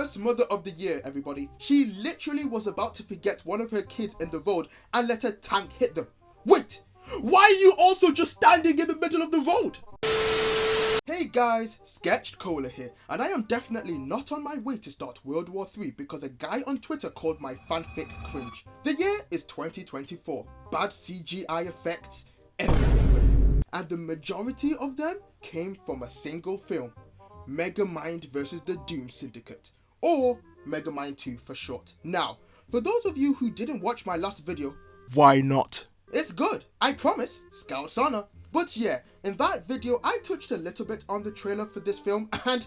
worst mother of the year, everybody. She literally was about to forget one of her kids in the road and let a tank hit them. Wait, why are you also just standing in the middle of the road? Hey guys, Sketched Cola here, and I am definitely not on my way to start World War III because a guy on Twitter called my fanfic cringe. The year is 2024. Bad CGI effects everywhere. And the majority of them came from a single film. Megamind vs. the Doom Syndicate, or Megamind 2 for short. Now, for those of you who didn't watch my last video, why not? It's good, I promise, Scout's honor. But yeah, in that video I touched a little bit on the trailer for this film and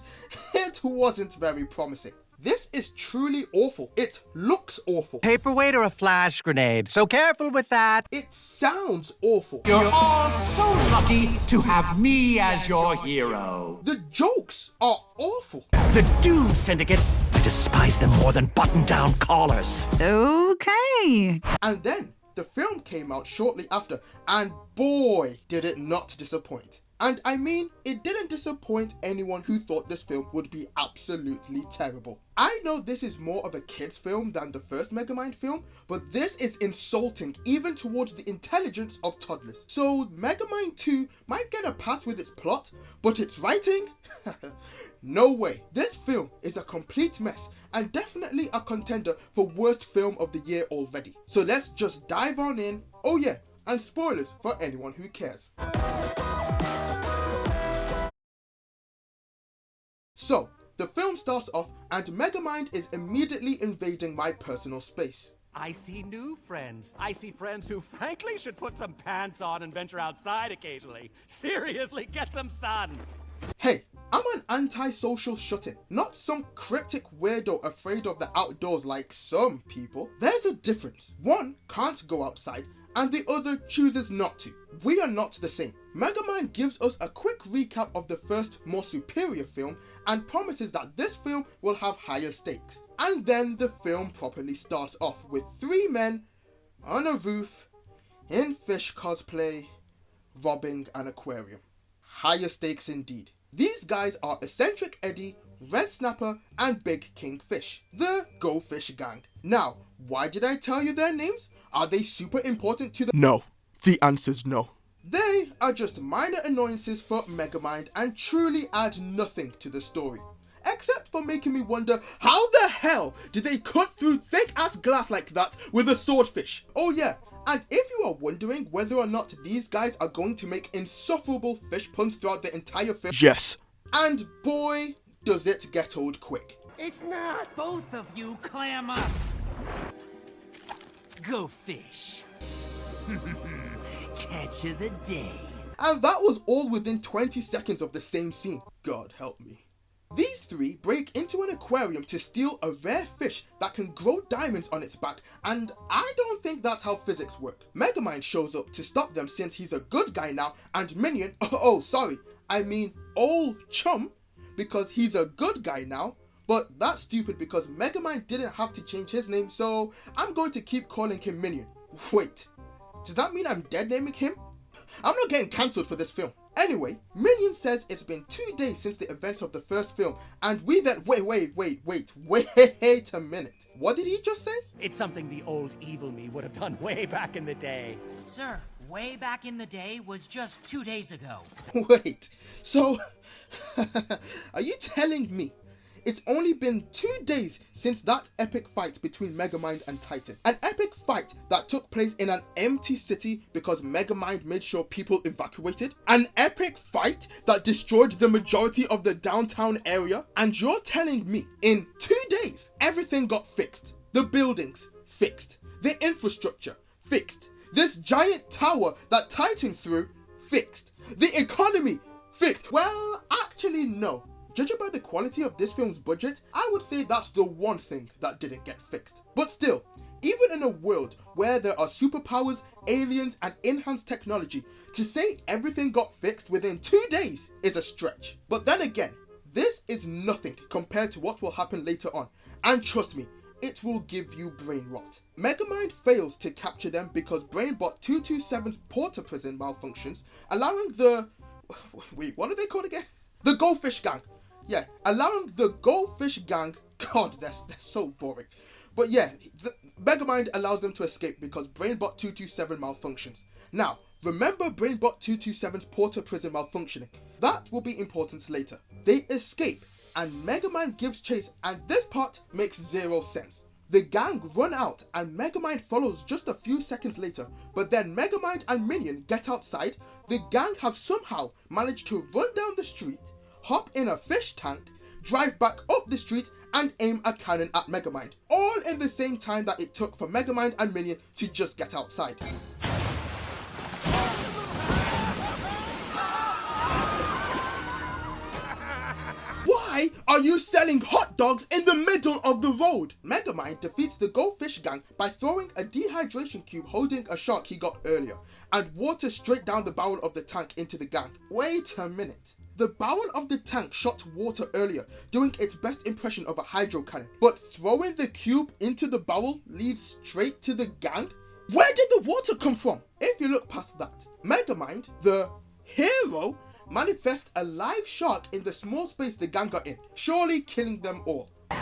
it wasn't very promising. This is truly awful. It looks awful. Paperweight or a flash grenade, so careful with that. It sounds awful. You're all so lucky to have me as your hero. The jokes are awful. The Doom Syndicate, I despise them more than button-down collars. Okay. And then the film came out shortly after, and boy, did it not disappoint. And I mean, it didn't disappoint anyone who thought this film would be absolutely terrible. I know this is more of a kids film than the first Megamind film, but this is insulting even towards the intelligence of toddlers. So Megamind 2 might get a pass with its plot, but its writing? No way. This film is a complete mess and definitely a contender for worst film of the year already. So let's just dive on in. Oh yeah, and spoilers for anyone who cares. So, the film starts off and Megamind is immediately invading my personal space. I see new friends. I see friends who frankly should put some pants on and venture outside occasionally. Seriously, get some sun. Hey, I'm an antisocial shut-in, not some cryptic weirdo afraid of the outdoors like some people. There's a difference. One can't go outside and the other chooses not to. We are not the same. Megamind gives us a quick recap of the first, more superior film and promises that this film will have higher stakes. And then the film properly starts off with three men on a roof in fish cosplay robbing an aquarium. Higher stakes indeed. These guys are Eccentric Eddie, Red Snapper and Big King Fish, the Go Fish gang. Now, why did I tell you their names? Are they super important to the— No. The answer's no. They are just minor annoyances for Megamind and truly add nothing to the story. Except for making me wonder, how the hell did they cut through thick ass glass like that with a swordfish? Oh yeah, and if you are wondering whether or not these guys are going to make insufferable fish puns throughout the entire film— Yes. And boy, does it get old quick. It's not. Both of you clam up. Go fish. Catch of the day. And that was all within 20 seconds of the same scene. God help me. These three break into an aquarium to steal a rare fish that can grow diamonds on its back, and I don't think that's how physics work. Megamind shows up to stop them since he's a good guy now, and Minion, I mean Old Chum, because he's a good guy now. But that's stupid because Megamind didn't have to change his name, so I'm going to keep calling him Minion. Wait, does that mean I'm dead naming him? I'm not getting cancelled for this film. Anyway, Minion says it's been 2 days since the events of the first film, and we then— wait a minute. What did he just say? It's something the old evil me would have done way back in the day. Sir, way back in the day was just 2 days ago. Wait, so are you telling me it's only been 2 days since that epic fight between Megamind and Titan? An epic fight that took place in an empty city because Megamind made sure people evacuated? An epic fight that destroyed the majority of the downtown area? And you're telling me in 2 days everything got fixed? The buildings fixed, the infrastructure fixed, this giant tower that Titan threw fixed, the economy fixed? Well, actually no. Judging by the quality of this film's budget, I would say that's the one thing that didn't get fixed. But still, even in a world where there are superpowers, aliens and enhanced technology, to say everything got fixed within 2 days is a stretch. But then again, this is nothing compared to what will happen later on, and trust me, it will give you brain rot. Megamind fails to capture them because Brainbot 227's porter prison malfunctions, allowing the— wait, what are they called again? The Goldfish Gang. Yeah, allowing the Goldfish Gang God, they're so boring. But yeah, Megamind allows them to escape because BrainBot 227 malfunctions. Now, remember BrainBot 227's Porter prison malfunctioning. That will be important later. They escape, and Megamind gives chase, and this part makes zero sense. The gang run out, and Megamind follows just a few seconds later, but then Megamind and Minion get outside. The gang have somehow managed to run down the street, hop in a fish tank, drive back up the street, and aim a cannon at Megamind, all in the same time that it took for Megamind and Minion to just get outside. Why are you selling hot dogs in the middle of the road? Megamind defeats the goldfish gang by throwing a dehydration cube holding a shark he got earlier, and water straight down the barrel of the tank into the gang. Wait a minute. The barrel of the tank shot water earlier, doing its best impression of a hydro cannon, but throwing the cube into the barrel leads straight to the gang? Where did the water come from? If you look past that, Megamind, the hero, manifests a live shark in the small space the gang got in, surely killing them all. Sir,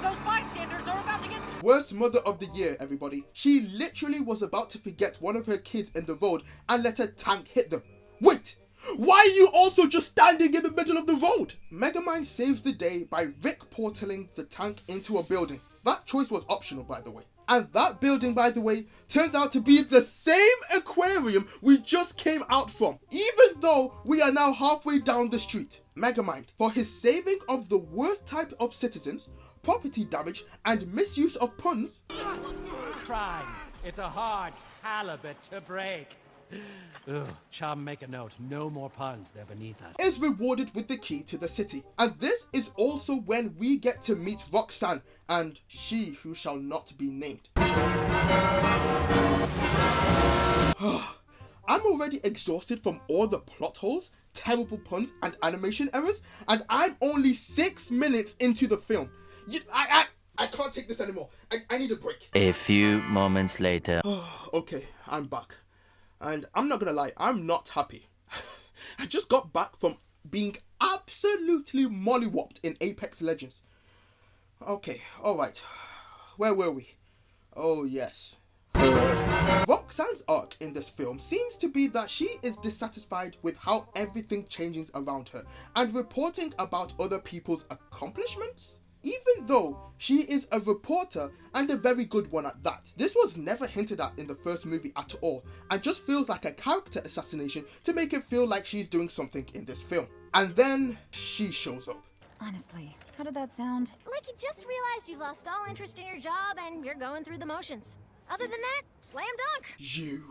those bystanders are about to get... Worst mother of the year, everybody. She literally was about to forget one of her kids in the road and let a tank hit them. Wait, why are you also just standing in the middle of the road? Megamind saves the day by Rick portaling the tank into a building. That choice was optional, by the way. And that building, by the way, turns out to be the same aquarium we just came out from, even though we are now halfway down the street. Megamind, for his saving of the worst type of citizens, property damage, and misuse of puns. Crime. It's a hard halibut to break. Ugh, Chum, make a note. No more puns. They're beneath us. Is rewarded with the key to the city. And this is also when we get to meet Roxanne and she who shall not be named. I'm already exhausted from all the plot holes, terrible puns, and animation errors, and I'm only 6 minutes into the film. I can't take this anymore. I need a break. A few moments later. Okay, I'm back. And I'm not gonna lie, I'm not happy. I just got back from being absolutely mollywopped in Apex Legends. Okay, alright. Where were we? Oh yes. Roxanne's arc in this film seems to be that she is dissatisfied with how everything changes around her and reporting about other people's accomplishments. Even though she is a reporter and a very good one at that. This was never hinted at in the first movie at all and just feels like a character assassination to make it feel like she's doing something in this film. And then she shows up. Honestly, how did that sound? Like you just realized you've lost all interest in your job and you're going through the motions. Other than that, slam dunk. You.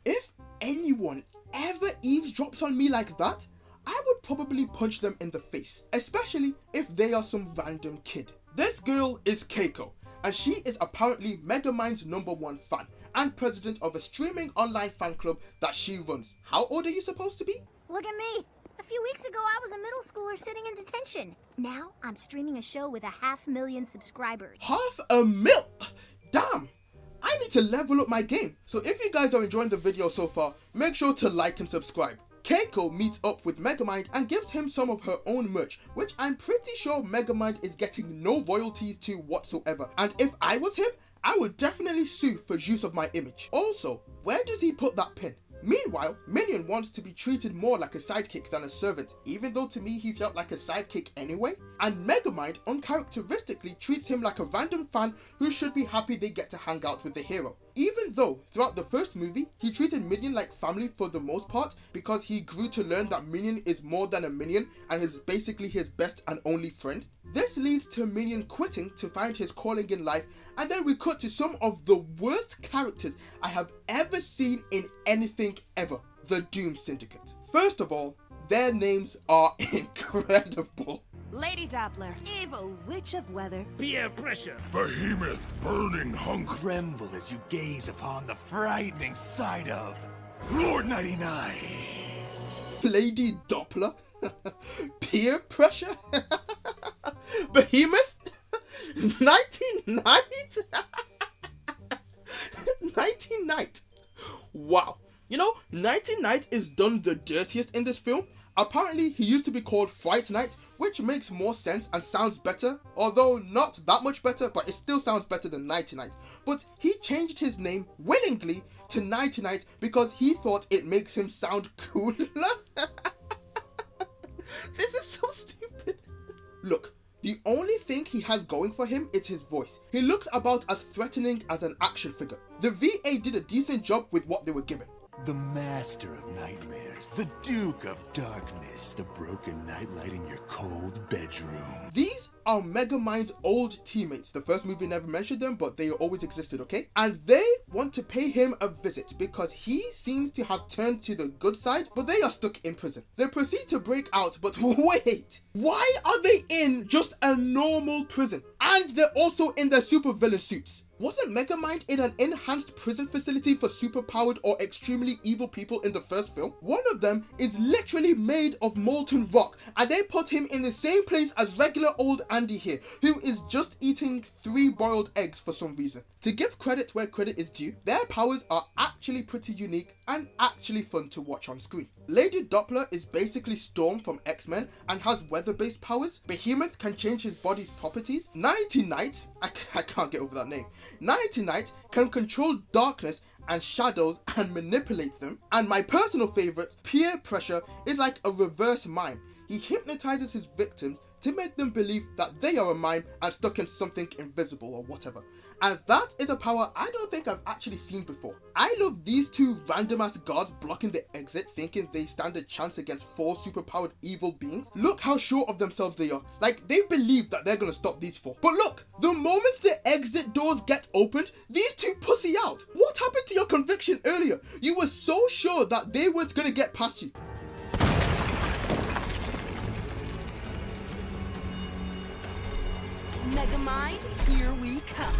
If anyone ever eavesdrops on me like that, I would probably punch them in the face, especially if they are some random kid. This girl is Keiko, and she is apparently Megamind's #1 fan and president of a streaming online fan club that she runs. How old are you supposed to be? Look at me. A few weeks ago, I was a middle schooler sitting in detention. Now, I'm streaming a show with 500,000 subscribers. 500,000? Damn! I need to level up my game. So if you guys are enjoying the video so far, make sure to like and subscribe. Keiko meets up with Megamind and gives him some of her own merch, which I'm pretty sure Megamind is getting no royalties to whatsoever. And if I was him, I would definitely sue for use of my image. Also, where does he put that pin? Meanwhile, Minion wants to be treated more like a sidekick than a servant, even though to me he felt like a sidekick anyway. And Megamind uncharacteristically treats him like a random fan who should be happy they get to hang out with the hero. Even though throughout the first movie, he treated Minion like family for the most part because he grew to learn that Minion is more than a minion and is basically his best and only friend. This leads to Minion quitting to find his calling in life, and then we cut to some of the worst characters I have ever seen in anything ever, the Doom Syndicate. First of all, their names are incredible. Lady Doppler, evil witch of weather. Peer pressure. Behemoth, burning hunk. Tremble as you gaze upon the frightening sight of Lord 99. Lady Doppler? Peer pressure? Behemoth? Nighty Night? Nighty Night. Wow. You know, Nighty Night is done the dirtiest in this film, Apparently, he used to be called Fright Knight, which makes more sense and sounds better, although not that much better, but it still sounds better than Nighty Night. But he changed his name willingly to Nighty Night because he thought it makes him sound cooler. This is so stupid. Look, the only thing he has going for him is his voice. He looks about as threatening as an action figure. The VA did a decent job with what they were given. The master of nightmares, the Duke of Darkness, the broken nightlight in your cold bedroom. These are Megamind's old teammates. The first movie never mentioned them, but they always existed, okay? And they want to pay him a visit because he seems to have turned to the good side, but they are stuck in prison. They proceed to break out, but wait! Why are they in just a normal prison? And they're also in their supervillain suits. Wasn't Megamind in an enhanced prison facility for superpowered or extremely evil people in the first film? One of them is literally made of molten rock, and they put him in the same place as regular old Andy here, who is just eating 3 boiled eggs for some reason. To give credit where credit is due, their powers are actually pretty unique and actually fun to watch on screen. Lady Doppler is basically Storm from X-Men and has weather-based powers. Behemoth can change his body's properties. Nighty Night, I can't get over that name. Nighty Night can control darkness and shadows and manipulate them. And my personal favorite, Peer Pressure, is like a reverse mime. He hypnotizes his victims to make them believe that they are a mime and stuck in something invisible or whatever. And that is a power I don't think I've actually seen before. I love these 2 random ass guards blocking the exit, thinking they stand a chance against 4 superpowered evil beings. Look how sure of themselves they are. Like, they believe that they're gonna stop these 4. But look, the moment the exit doors get opened, these 2 pussy out. What happened to your conviction earlier? You were so sure that they weren't gonna get past you. Megamind, here we come.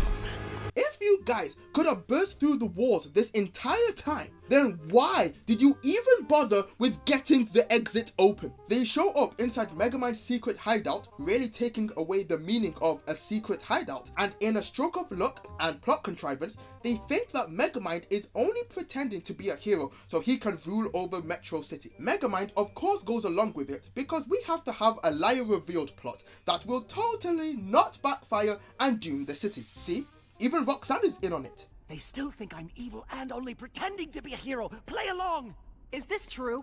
If you guys could have burst through the walls this entire time, then why did you even bother with getting the exit open? They show up inside Megamind's secret hideout, really taking away the meaning of a secret hideout, and in a stroke of luck and plot contrivance, they think that Megamind is only pretending to be a hero so he can rule over Metro City. Megamind of course goes along with it because we have to have a liar revealed plot that will totally not backfire and doom the city. See? Even Roxanne is in on it. They still think I'm evil and only pretending to be a hero. Play along! Is this true?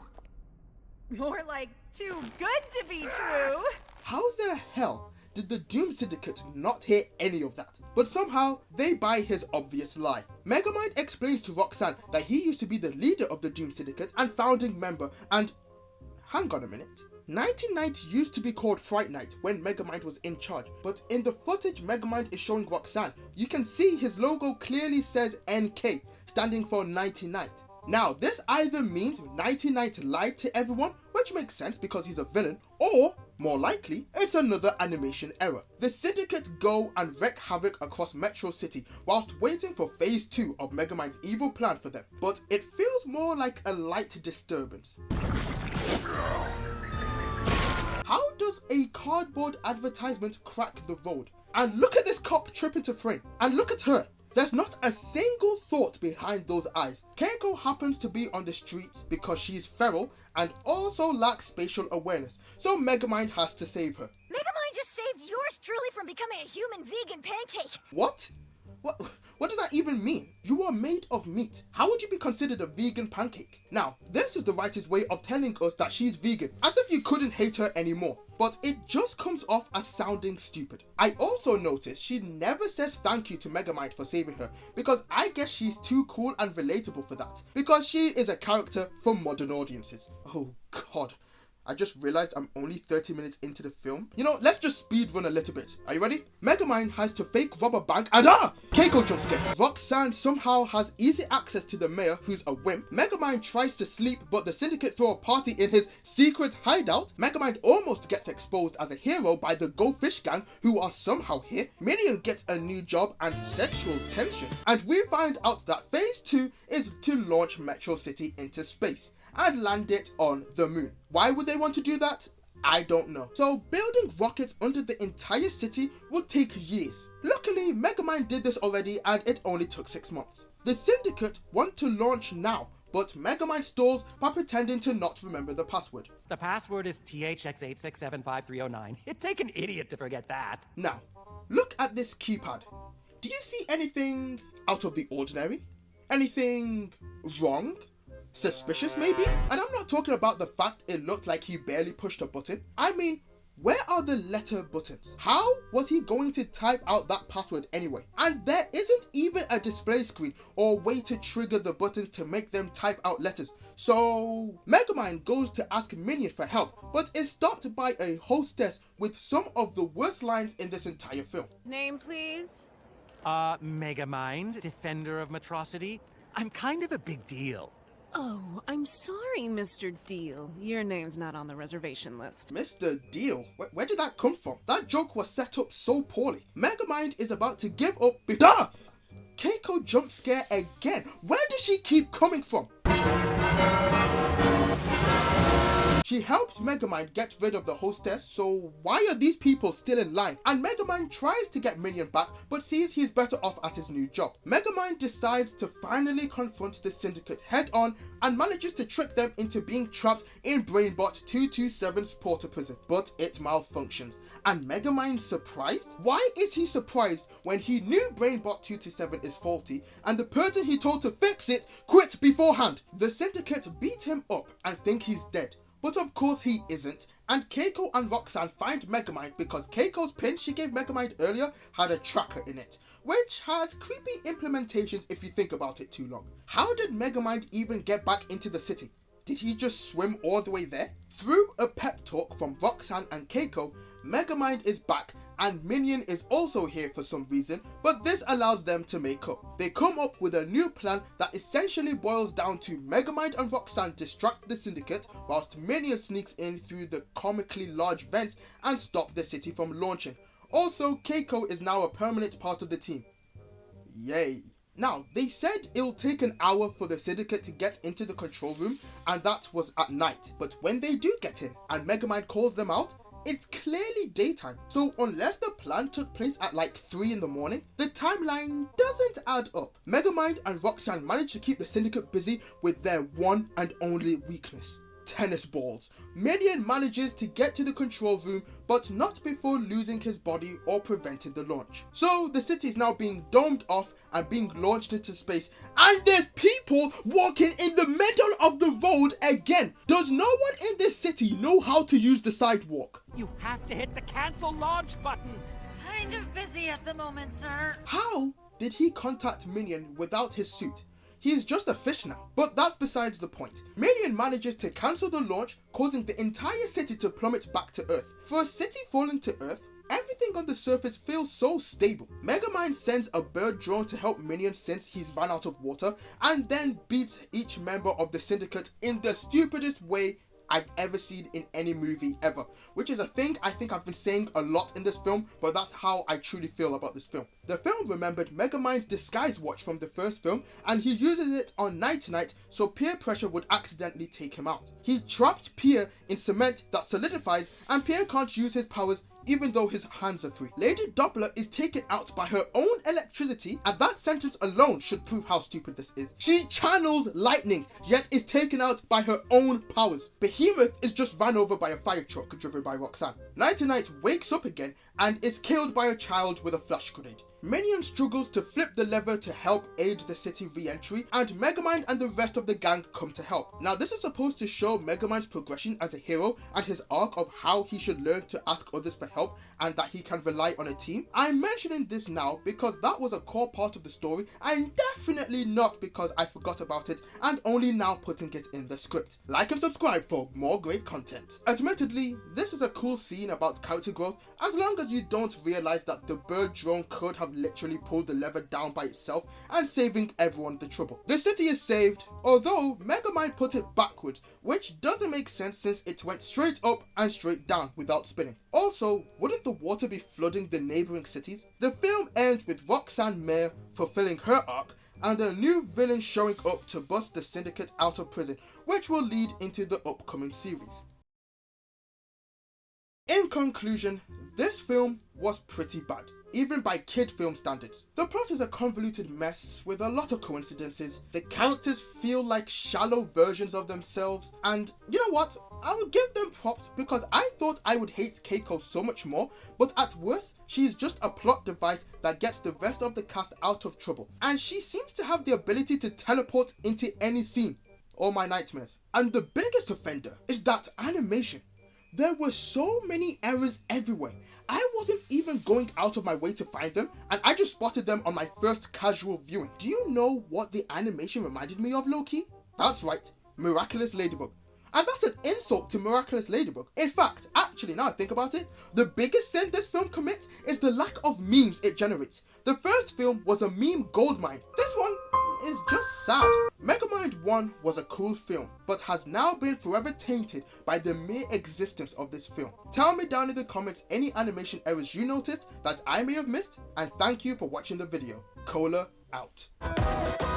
More like too good to be true. How the hell did the Doom Syndicate not hear any of that? But somehow, they buy his obvious lie. Megamind explains to Roxanne that he used to be the leader of the Doom Syndicate and founding member, and... hang on a minute. Nighty Night used to be called Fright Night when Megamind was in charge, but in the footage Megamind is showing Roxanne, you can see his logo clearly says NK, standing for Nighty Night. Now, this either means Nighty Night lied to everyone, which makes sense because he's a villain, or, more likely, it's another animation error. The Syndicate go and wreak havoc across Metro City whilst waiting for phase 2 of Megamind's evil plan for them, but it feels more like a light disturbance. How does a cardboard advertisement crack the road? And look at this cop trip into frame. And look at her. There's not a single thought behind those eyes. Keiko happens to be on the streets because she's feral and also lacks spatial awareness. So Megamind has to save her. Megamind just saved yours truly from becoming a human vegan pancake. What? What does that even mean? You are made of meat. How would you be considered a vegan pancake? Now, this is the writer's way of telling us that she's vegan, as if you couldn't hate her anymore. But it just comes off as sounding stupid. I also noticed she never says thank you to Megamind for saving her, because I guess she's too cool and relatable for that, because she is a character for modern audiences. Oh god. I just realized I'm only 30 minutes into the film. You know, let's just speed run a little bit. Are you ready? Megamind has to fake rob a bank and Keiko jump scare. Roxanne somehow has easy access to the mayor, who's a wimp. Megamind tries to sleep, but the Syndicate throw a party in his secret hideout. Megamind almost gets exposed as a hero by the Go Fish gang, who are somehow here. Minion gets a new job and sexual tension. And we find out that phase 2 is to launch Metro City into space and land it on the moon. Why would they want to do that? I don't know. So building rockets under the entire city would take years. Luckily, Megamind did this already and it only took 6 months. The Syndicate want to launch now, but Megamind stalls by pretending to not remember the password. The password is THX86753009. It'd take an idiot to forget that. Now, look at this keypad. Do you see anything out of the ordinary? Anything wrong? Suspicious maybe? And I'm not talking about the fact it looked like he barely pushed a button. I mean, where are the letter buttons? How was he going to type out that password anyway? And there isn't even a display screen or way to trigger the buttons to make them type out letters. So Megamind goes to ask Minion for help, but is stopped by a hostess with some of the worst lines in this entire film. Name, please? Megamind, defender of Metrocity. I'm kind of a big deal. Oh, I'm sorry, Mr. Deal. Your name's not on the reservation list. Mr. Deal? Where did that come from? That joke was set up so poorly. Megamind is about to give up before... Keiko jump scare again. Where does she keep coming from? She helps Megamind get rid of the hostess, so why are these people still in line? And Megamind tries to get Minion back, but sees he's better off at his new job. Megamind decides to finally confront the Syndicate head on and manages to trick them into being trapped in Brainbot 227's Porter prison, but it malfunctions. And Megamind's surprised? Why is he surprised when he knew Brainbot 227 is faulty and the person he told to fix it quit beforehand? The Syndicate beat him up and think he's dead. But of course he isn't, and Keiko and Roxanne find Megamind because Keiko's pin she gave Megamind earlier had a tracker in it, which has creepy implementations if you think about it too long. How did Megamind even get back into the city? Did he just swim all the way there? Through a pep talk from Roxanne and Keiko, Megamind is back and Minion is also here for some reason, but this allows them to make up. They come up with a new plan that essentially boils down to Megamind and Roxanne distract the Syndicate whilst Minion sneaks in through the comically large vents and stop the city from launching. Also, Keiko is now a permanent part of the team. Yay. Now, they said it'll take an hour for the Syndicate to get into the control room, and that was at night. But when they do get in and Megamind calls them out, it's clearly daytime. So unless the plan took place at like 3 in the morning, the timeline doesn't add up. Megamind and Roxanne manage to keep the Syndicate busy with their one and only weakness: tennis balls. Minion manages to get to the control room, but not before losing his body or preventing the launch. So the city is now being domed off and being launched into space, and there's people walking in the middle of the road again. Does no one in this city know how to use the sidewalk? You have to hit the cancel launch button. Kind of busy at the moment, sir. How did he contact Minion without his suit? He is just a fish now, but that's besides the point. Minion manages to cancel the launch, causing the entire city to plummet back to Earth. For a city falling to Earth, everything on the surface feels so stable. Megamind sends a bird drone to help Minion since he's run out of water, and then beats each member of the Syndicate in the stupidest way I've ever seen in any movie ever, which is a thing I think I've been saying a lot in this film, but that's how I truly feel about this film. The film remembered Megamind's disguise watch from the first film, and he uses it on Night Knight so peer pressure would accidentally take him out. He trapped Peer in cement that solidifies, and Peer can't use his powers even though his hands are free. Lady Doppler is taken out by her own electricity, and that sentence alone should prove how stupid this is. She channels lightning, yet is taken out by her own powers. Behemoth is just ran over by a fire truck driven by Roxanne. Night Knight wakes up again and is killed by a child with a flash grenade. Minion struggles to flip the lever to help aid the city re-entry, and Megamind and the rest of the gang come to help. Now, this is supposed to show Megamind's progression as a hero and his arc of how he should learn to ask others for help and that he can rely on a team. I'm mentioning this now because that was a core part of the story, and definitely not because I forgot about it and only now putting it in the script. Like and subscribe for more great content. Admittedly, this is a cool scene about character growth, as long as you don't realize that the bird drone could have literally pulled the lever down by itself and saving everyone the trouble. The city is saved, although Megamind put it backwards, which doesn't make sense since it went straight up and straight down without spinning. Also, wouldn't the water be flooding the neighboring cities? The film ends with Roxanne Mayer fulfilling her arc and a new villain showing up to bust the Syndicate out of prison, which will lead into the upcoming series. In conclusion, this film was pretty bad. even by kid film standards. The plot is a convoluted mess with a lot of coincidences. The characters feel like shallow versions of themselves, and you know what? I will give them props because I thought I would hate Keiko so much more, but at worst, she is just a plot device that gets the rest of the cast out of trouble. And she seems to have the ability to teleport into any scene. All my nightmares. And the biggest offender is that animation. There were so many errors everywhere. I wasn't even going out of my way to find them, and I just spotted them on my first casual viewing. Do you know what the animation reminded me of, low-key? That's right, Miraculous Ladybug. And that's an insult to Miraculous Ladybug. In fact, actually, now I think about it, the biggest sin this film commits is the lack of memes it generates. The first film was a meme goldmine. This one is just sad. Megamind 1 was a cool film, but has now been forever tainted by the mere existence of this film. Tell me down in the comments any animation errors you noticed that I may have missed, and thank you for watching the video. Cola out.